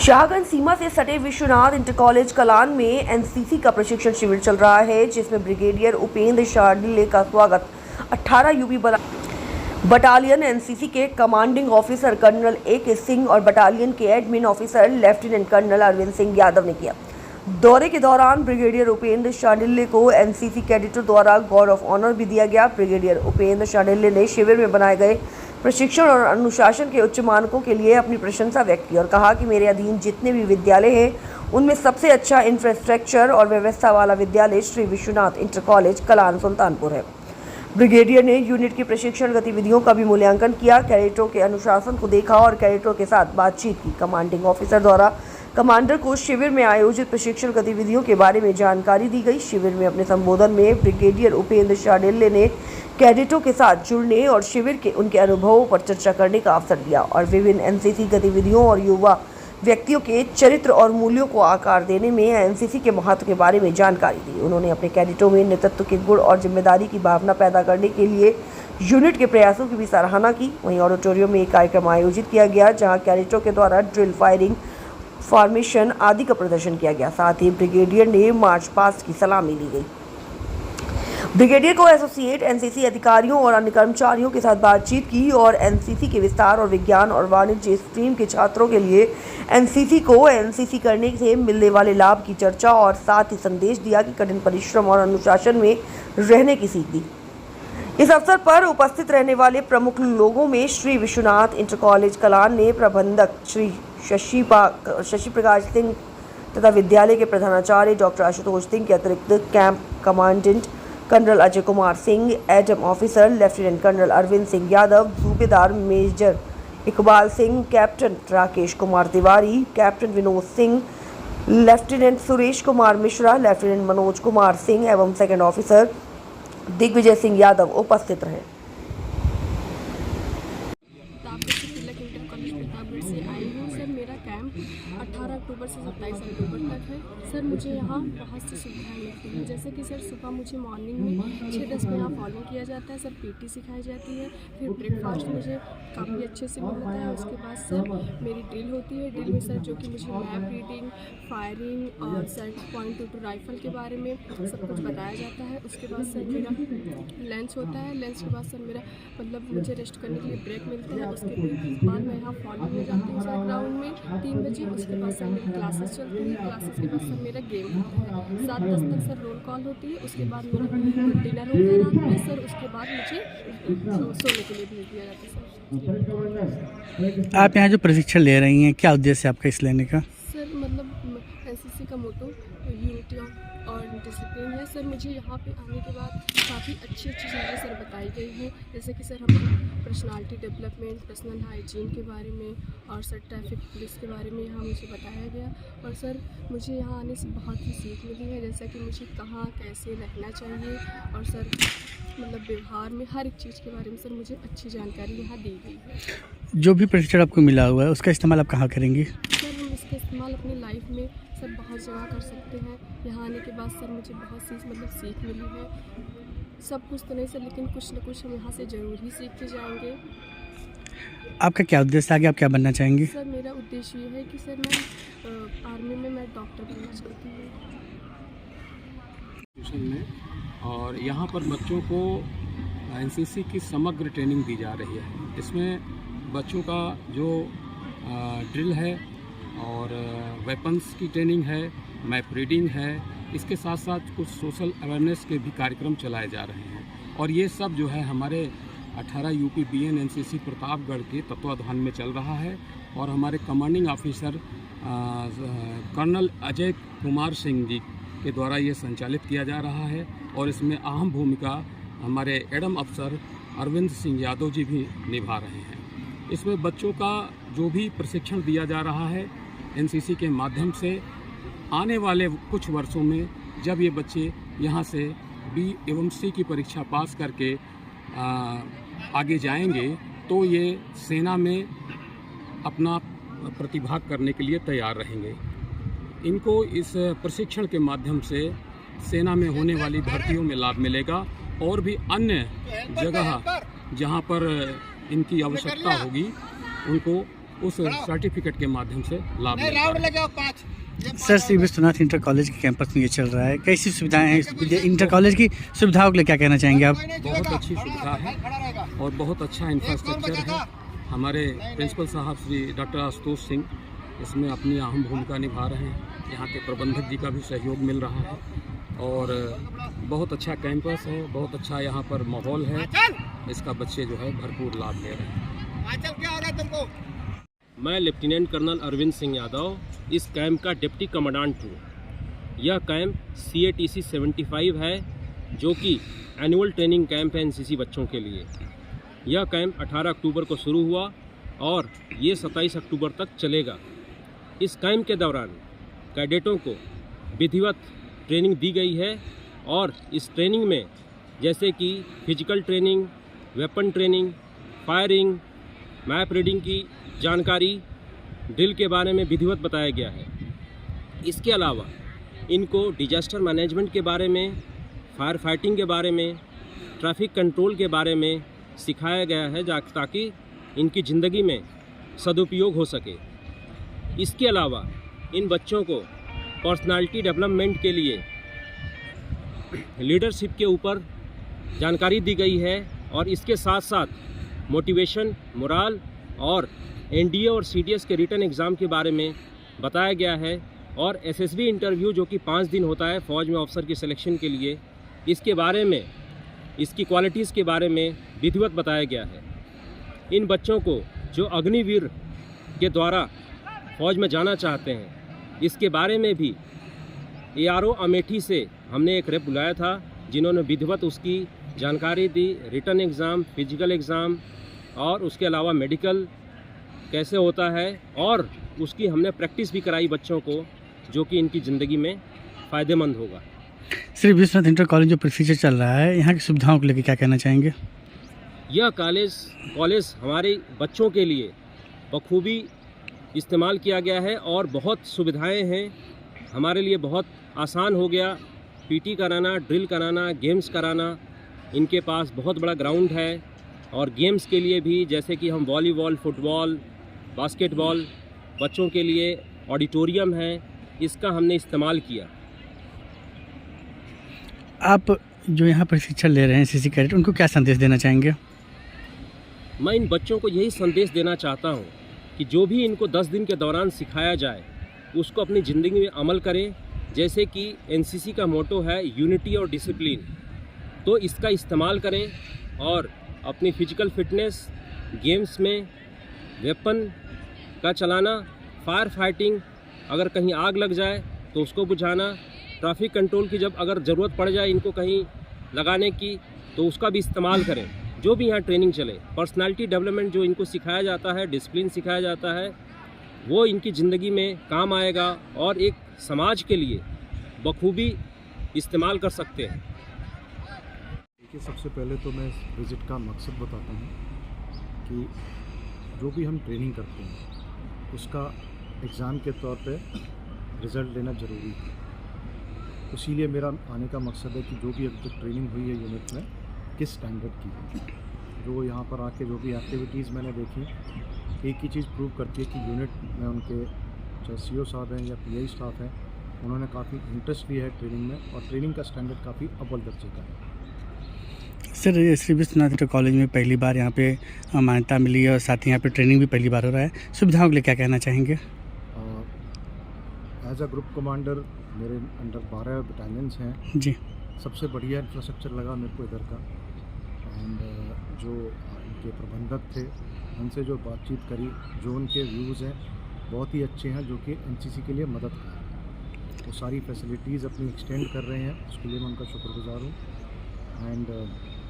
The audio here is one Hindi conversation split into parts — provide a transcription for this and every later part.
शाहगंज सीमा से सटे विश्वनाथ इंटर कॉलेज कलान में एनसीसी का प्रशिक्षण शिविर चल रहा है, जिसमें ब्रिगेडियर उपेंद्र शार्डिले का स्वागत 18 यूपी बटालियन एनसीसी के commanding officer colonel AK. Singh और बटालियन के admin officer lieutenant colonel Arvind Singh Yadav ने किया। दौरे के दौरान ब्रिगेडियर उपेंद्र शार्डिले को एनसीसी कैडेटों द्वारा गार्ड ऑफ ऑनर भी दिया गया। ब्रिगेडियर उपेंद्र शार्डिले ने शिविर में बनाए गए प्रशिक्षण और अनुशासन के उच्च मानकों के लिए अपनी प्रशंसा व्यक्त की और कहा कि मेरे अधीन जितने भी विद्यालय हैं उनमें सबसे अच्छा इंफ्रास्ट्रक्चर और व्यवस्था वाला विद्यालय श्री विश्वनाथ इंटर कॉलेज कलान सुल्तानपुर है। ब्रिगेडियर ने यूनिट की प्रशिक्षण गतिविधियों का भी मूल्यांकन किया, कैडेटों के अनुशासन को देखा और कैडेटों के साथ बातचीत की। कमांडिंग ऑफिसर द्वारा कमांडर को शिविर में आयोजित प्रशिक्षण गतिविधियों के बारे में जानकारी दी गई। शिविर में अपने संबोधन में ब्रिगेडियर उपेंद्र शार्डिले ने कैडेटों के साथ जुड़ने और शिविर के उनके अनुभवों पर चर्चा करने का अवसर दिया और विभिन्न एनसीसी गतिविधियों और युवा व्यक्तियों के चरित्र और मूल्यों को आकार देने में एनसीसी के महत्व के बारे में जानकारी दी। उन्होंने अपने कैडेटों में नेतृत्व के गुण और जिम्मेदारी की भावना पैदा करने के लिए यूनिट के प्रयासों की भी सराहना की। वहीं ऑडिटोरियम में एक कार्यक्रम आयोजित किया गया, जहां कैडेटों के द्वारा ड्रिल, फायरिंग, फॉर्मेशन आदि का प्रदर्शन किया गया। साथ ही ब्रिगेडियर ने मार्च पास्ट की सलामी ली गई। ब्रिगेडियर को एसोसिएट एनसीसी अधिकारियों और अन्य कर्मचारियों के साथ बातचीत की और एनसीसी के विस्तार और विज्ञान और वाणिज्य स्ट्रीम के छात्रों के लिए एनसीसी को एनसीसी करने से मिलने वाले लाभ की चर्चा और साथ ही संदेश दिया कि कठिन परिश्रम और अनुशासन में रहने की सीख दी। इस अवसर पर उपस्थित रहने वाले प्रमुख लोगों में श्री विश्वनाथ इंटर कॉलेज कलान ने प्रबंधक श्री शशि प्रकाश सिंह तथा विद्यालय के प्रधानाचार्य डॉक्टर आशुतोष सिंह के अतिरिक्त camp commandant colonel Ajay Kumar Singh, adm officer lieutenant colonel Arvind Singh Yadav, सूबेदार major Iqbal Singh, captain Rakesh Kumar Tiwari, captain Vinod Singh, lieutenant Suresh Kumar Mishra, lieutenant Manoj Kumar Singh एवं सेकंड ऑफिसर दिग्विजय सिंह यादव उपस्थित रहे। से आई हूँ सर। मेरा कैंप 18 अक्टूबर से 27 अक्टूबर तक है सर। मुझे यहाँ बहुत सी सुविधाएं मिलती हैं, जैसे कि सर सुबह मुझे मॉर्निंग में 6-10 में यहाँ फॉलोइंग किया जाता है सर, पीटी सिखाई जाती है, फिर ब्रेकफास्ट मुझे काफ़ी अच्छे से मिलता है। उसके बाद सर मेरी ड्रिल होती है। ड्रिल में सर जो कि मुझे मैप रीडिंग, फायरिंग और सर .22 राइफल के बारे में सब कुछ बताया जाता है। उसके बाद सर मेरा लंच होता है। लंच के बाद सर मेरा मतलब मुझे रेस्ट करने के लिए ब्रेक मिलता है। उसके बाद मैं यहाँ फॉलो में जाती हूँ सर ग्राउंड में 3 बजे। उसके बाद सर मेरी क्लासेस चलती हैं। क्लासेस के बाद सर मेरा गेम होता है। 7-10 तक सर रोल कॉल होती है। उसके बाद मेरा डिनर होता है रात में सर। उसके बाद मुझे सोने के लिए भेज दिया जाता है सर। आप यहाँ जो प्रशिक्षण ले रही हैं, क्या उद्देश्य है आपका इस लेने का? सर मतलब एनसीसी का मोटो यूनिटी और डिसिप्लिन है सर। मुझे यहाँ पे आने के बाद काफ़ी अच्छी चीज़ें सर बताई गई हैं, जैसे कि सर हमें पर्सनालिटी डेवलपमेंट, पर्सनल हाइजीन के बारे में और सर ट्रैफिक पुलिस के बारे में यहाँ मुझे बताया गया। और सर मुझे यहाँ आने से बहुत ही सीख मिली है, जैसा कि मुझे कहाँ कैसे रहना चाहिए और सर मतलब व्यवहार में हर एक चीज़ के बारे में सर मुझे अच्छी जानकारी यहाँ दी गई है। जो भी प्रशिक्षण आपको मिला हुआ है उसका इस्तेमाल आप कहाँ करेंगी? सर हम इसका इस्तेमाल अपनी लाइफ में सर बहुत जगह कर सकते हैं। यहाँ आने के बाद सर मुझे बहुत सी मतलब सीख मिली है। सब कुछ तो नहीं सर, लेकिन कुछ न कुछ हम यहाँ से ज़रूर ही सीख के जाएंगे। आपका क्या उद्देश्य है, आगे आप क्या बनना चाहेंगे? सर मेरा उद्देश्य ये है कि सर मैं आर्मी में मैं डॉक्टर बनना चाहती हूँ। और यहाँ पर बच्चों को एनसीसी की समग्र ट्रेनिंग दी जा रही है। इसमें बच्चों का जो ड्रिल है और वेपन्स की ट्रेनिंग है, मैप रीडिंग है, इसके साथ साथ कुछ सोशल अवेयरनेस के भी कार्यक्रम चलाए जा रहे हैं। और ये सब जो है हमारे 18 यूपी बीएन एनसीसी प्रतापगढ़ के तत्वाधान में चल रहा है और हमारे commanding officer colonel Ajay Kumar Singh ji के द्वारा ये संचालित किया जा रहा है। और इसमें अहम भूमिका हमारे एडम अफसर अरविंद सिंह यादव जी भी निभा रहे हैं। इसमें बच्चों का जो भी प्रशिक्षण दिया जा रहा है एनसीसी के माध्यम से, आने वाले कुछ वर्षों में जब ये बच्चे यहाँ से बी एवं सी की परीक्षा पास करके आगे जाएंगे तो ये सेना में अपना प्रतिभाग करने के लिए तैयार रहेंगे। इनको इस प्रशिक्षण के माध्यम से सेना में होने वाली भर्तियों में लाभ मिलेगा और भी अन्य जगह जहाँ पर इनकी आवश्यकता होगी उनको उस सर्टिफिकेट के माध्यम से लाभ मिलता है। Sir, Shri Vishwanath inter college के कैंपस में ये चल रहा है, कैसी सुविधाएं हैं इंटर कॉलेज की सुविधाओं के लिए क्या कहना चाहेंगे आप? बहुत अच्छी सुविधा है और बहुत अच्छा इंफ्रास्ट्रक्चर है। हमारे प्रिंसिपल साहब श्री डॉक्टर आशुतोष सिंह इसमें अपनी अहम भूमिका निभा रहे हैं। यहाँ के प्रबंधक जी का भी सहयोग मिल रहा है और बहुत अच्छा कैंपस है, बहुत अच्छा यहाँ पर माहौल है। इसका बच्चे जो है भरपूर लाभ ले रहे हैं। मैं लेफ्टिनेंट कर्नल अरविंद सिंह यादव इस कैंप का डिप्टी कमांडेंट हूँ। यह कैंप CATC 75 है, जो कि एनुअल ट्रेनिंग कैंप है NCC बच्चों के लिए। यह कैंप 18 अक्टूबर को शुरू हुआ और ये 27 अक्टूबर तक चलेगा। इस कैंप के दौरान कैडेटों को विधिवत ट्रेनिंग दी गई है और इस ट्रेनिंग में जैसे कि physical training, weapon training, firing, map reading की जानकारी, ड्रिल के बारे में विधिवत बताया गया है। इसके अलावा इनको डिजास्टर मैनेजमेंट के बारे में, फायर फाइटिंग के बारे में, ट्रैफिक कंट्रोल के बारे में सिखाया गया है ताकि इनकी ज़िंदगी में सदुपयोग हो सके। इसके अलावा इन बच्चों को पर्सनालिटी डेवलपमेंट के लिए लीडरशिप के ऊपर जानकारी दी गई है और इसके साथ साथ मोटिवेशन, मोराल और NDA और CDS के रिटन एग्ज़ाम के बारे में बताया गया है और SSB इंटरव्यू जो कि 5 दिन होता है फ़ौज में ऑफिसर की सिलेक्शन के लिए, इसके बारे में, इसकी क्वालिटीज़ के बारे में विधिवत बताया गया है। इन बच्चों को जो अग्निवीर के द्वारा फ़ौज में जाना चाहते हैं, इसके बारे में भी ARO अमेठी से हमने एक रेप बुलाया था जिन्होंने विधिवत उसकी जानकारी दी। रिटन एग्ज़ाम, फिजिकल एग्ज़ाम और उसके अलावा मेडिकल कैसे होता है और उसकी हमने प्रैक्टिस भी कराई बच्चों को, जो कि इनकी ज़िंदगी में फ़ायदेमंद होगा। श्री विश्वनाथ इंटर कॉलेज जो प्रोसीजर चल रहा है, यहाँ की सुविधाओं को लेकर क्या कहना चाहेंगे? यह कॉलेज हमारे बच्चों के लिए बखूबी इस्तेमाल किया गया है और बहुत सुविधाएं हैं। हमारे लिए बहुत आसान हो गया PT कराना, ड्रिल कराना, गेम्स कराना। इनके पास बहुत बड़ा ग्राउंड है और गेम्स के लिए भी जैसे कि हम वॉलीबॉल, फुटबॉल, बास्केटबॉल, बच्चों के लिए ऑडिटोरियम है, इसका हमने इस्तेमाल किया। आप जो यहाँ प्रशिक्षण ले रहे हैं NCC कैडेट, उनको क्या संदेश देना चाहेंगे? मैं इन बच्चों को यही संदेश देना चाहता हूँ कि जो भी इनको 10 दिन के दौरान सिखाया जाए उसको अपनी ज़िंदगी में अमल करें। जैसे कि NCC का मोटो है यूनिटी और डिसिप्लिन, तो इसका इस्तेमाल करें और अपनी फिजिकल फिटनेस, गेम्स में वेपन का चलाना, फायर फाइटिंग, अगर कहीं आग लग जाए तो उसको बुझाना, ट्रैफिक कंट्रोल की जब अगर ज़रूरत पड़ जाए इनको कहीं लगाने की तो उसका भी इस्तेमाल करें। जो भी यहाँ ट्रेनिंग चले, पर्सनालिटी डेवलपमेंट जो इनको सिखाया जाता है, डिसिप्लिन सिखाया जाता है, वो इनकी ज़िंदगी में काम आएगा और एक समाज के लिए बखूबी इस्तेमाल कर सकते हैं। देखिए, सबसे पहले तो मैं इस विज़िट का मकसद बताता हूँ कि जो भी हम ट्रेनिंग करते हैं उसका एग्ज़ाम के तौर पे रिज़ल्ट लेना ज़रूरी है। इसीलिए मेरा आने का मकसद है कि जो भी अब तक ट्रेनिंग हुई है यूनिट में किस स्टैंडर्ड की है। जो यहाँ पर आके जो भी एक्टिविटीज़ मैंने देखी, एक ही चीज़ प्रूव करती है कि यूनिट में उनके चाहे CO साहब हैं या PI स्टाफ हैं, उन्होंने काफ़ी इंटरेस्ट लिया है ट्रेनिंग में और ट्रेनिंग का स्टैंडर्ड काफ़ी अव्वल दर्जे का है। Sir, Shri Vishwanath inter college में पहली बार यहाँ पे मान्यता मिली है और साथ ही यहाँ पे ट्रेनिंग भी पहली बार हो रहा है, सुविधाओं के लिए क्या कहना चाहेंगे? एज अ ग्रुप कमांडर मेरे अंडर 12 बटालियंस हैं जी। सबसे बढ़िया इंफ्रास्ट्रक्चर लगा मेरे को इधर का। एंड जो इनके प्रबंधक थे उनसे जो बातचीत करी, जो उनके व्यूज़ हैं बहुत ही अच्छे हैं, जो कि NCC के लिए मददगार हैं। वो सारी फैसिलिटीज़ अपनी एक्सटेंड कर रहे हैं, उसके लिए मैं उनका शुक्रगुजार हूँ। एंड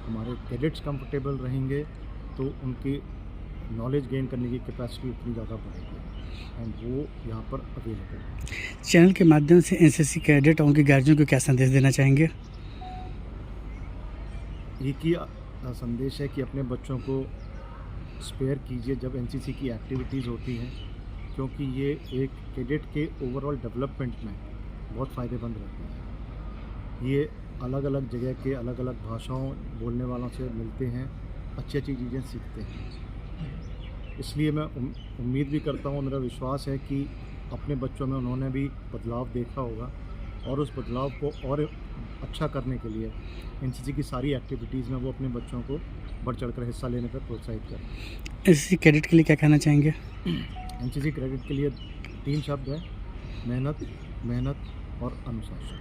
हमारे कैडेट्स कंफर्टेबल रहेंगे तो उनकी नॉलेज गेन करने की कैपेसिटी उतनी ज़्यादा बढ़ेगी एंड वो यहाँ पर अवेलेबल है। चैनल के माध्यम से NCC कैडेट और उनके गार्जियन को क्या संदेश देना चाहेंगे? एक ही संदेश है कि अपने बच्चों को स्पेयर कीजिए जब NCC की एक्टिविटीज़ होती हैं, क्योंकि ये एक कैडेट के ओवरऑल डेवलपमेंट में बहुत फ़ायदेमंद रहते हैं। ये अलग अलग जगह के अलग अलग भाषाओं बोलने वालों से मिलते हैं, अच्छी अच्छी चीज़ें सीखते हैं। इसलिए मैं उम्मीद भी करता हूँ, मेरा विश्वास है कि अपने बच्चों में उन्होंने भी बदलाव देखा होगा और उस बदलाव को और अच्छा करने के लिए एनसीसी की सारी एक्टिविटीज़ में वो अपने बच्चों को बढ़ चढ़कर हिस्सा लेने पर प्रोत्साहित करें। एनसीसी कैडेट के लिए क्या कहना चाहेंगे? एनसीसी क्रेडिट के लिए 3 शब्द है: मेहनत, मेहनत और अनुशासन।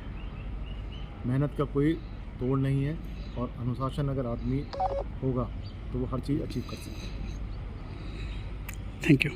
मेहनत का कोई तोड़ नहीं है और अनुशासन अगर आदमी होगा तो वो हर चीज़ अचीव कर सकता है। Thank you.